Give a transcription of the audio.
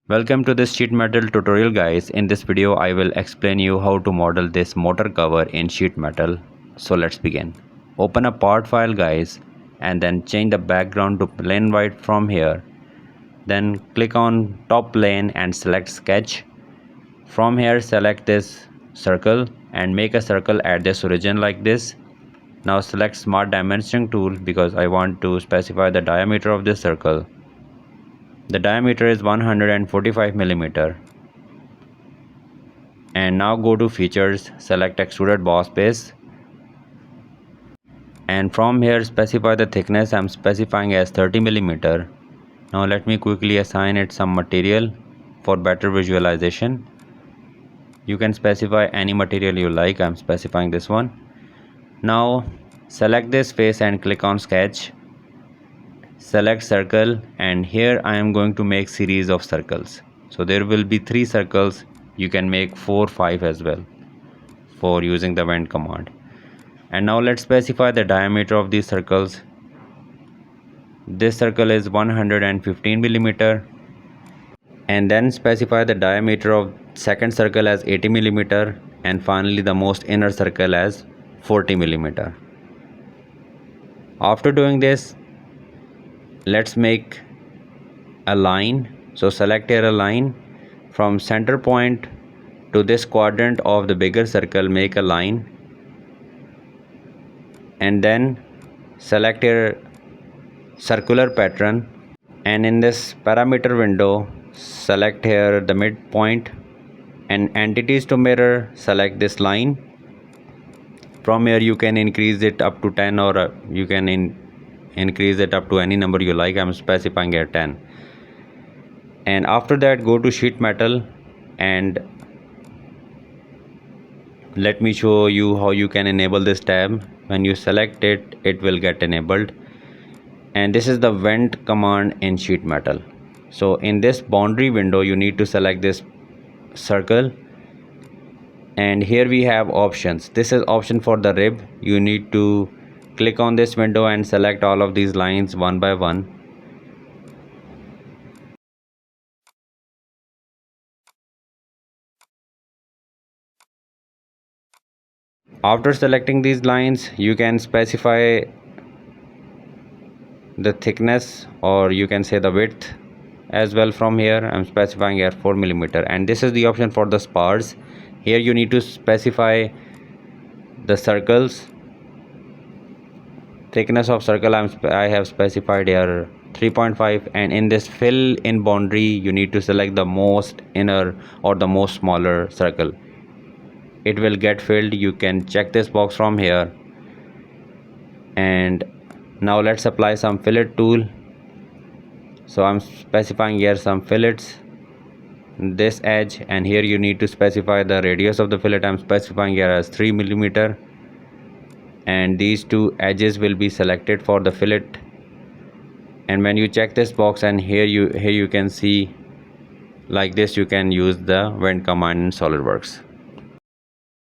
Welcome to this sheet metal tutorial guys. In this video I will explain you how to model this motor cover in sheet metal. So let's begin. Open a part file guys and then change the background to plain white from here. Then click on top plane and select sketch. From here select this circle and make a circle at this origin like this. Now select smart dimensioning tool because I want to specify the diameter of this circle. The diameter is 145 mm. And now go to features, select extruded boss base. And from here specify the thickness. I'm specifying as 30 mm. Now let me quickly assign it some material for better visualization. You can specify any material you like. I'm specifying this one. Now select this face and click on sketch. Select circle and here I am going to make series of circles. So there will be 3 circles. You can make 4, 5 as well for using the vent command. And now let's specify the diameter of these circles. This circle is 115 mm. And then specify the diameter of second circle as 80 mm. And finally the most inner circle as 40 mm. After doing this, let's make a line. So select here a line from center point to this quadrant of the bigger circle. Make a line and then select here circular pattern, and in this parameter window select here the midpoint and entities to mirror. Select this line. From here you can increase it up to 10 or you can increase it up to any number you like. I'm specifying here 10. And after that go to sheet metal and let me show you how you can enable this tab. When you select it, it will get enabled. And this is the vent command in sheet metal. So in this boundary window you need to select this circle, and here we have options. This is option for the rib. You need to click on this window and select all of these lines one by one. After selecting these lines, you can specify the thickness or you can say the width as well. From here I'm specifying here 4 mm, and this is the option for the spars. Here you need to specify the circles. Thickness of circle I have specified here 3.5, and in this fill in boundary you need to select the most inner or the most smaller circle. It will get filled. You can check this box from here. And now let's apply some fillet tool. So I'm specifying here some fillets, this edge, and here you need to specify the radius of the fillet. I'm specifying here as 3 mm, and these two edges will be selected for the fillet. And when you check this box and here you can see like this, you can use the vent command in SolidWorks.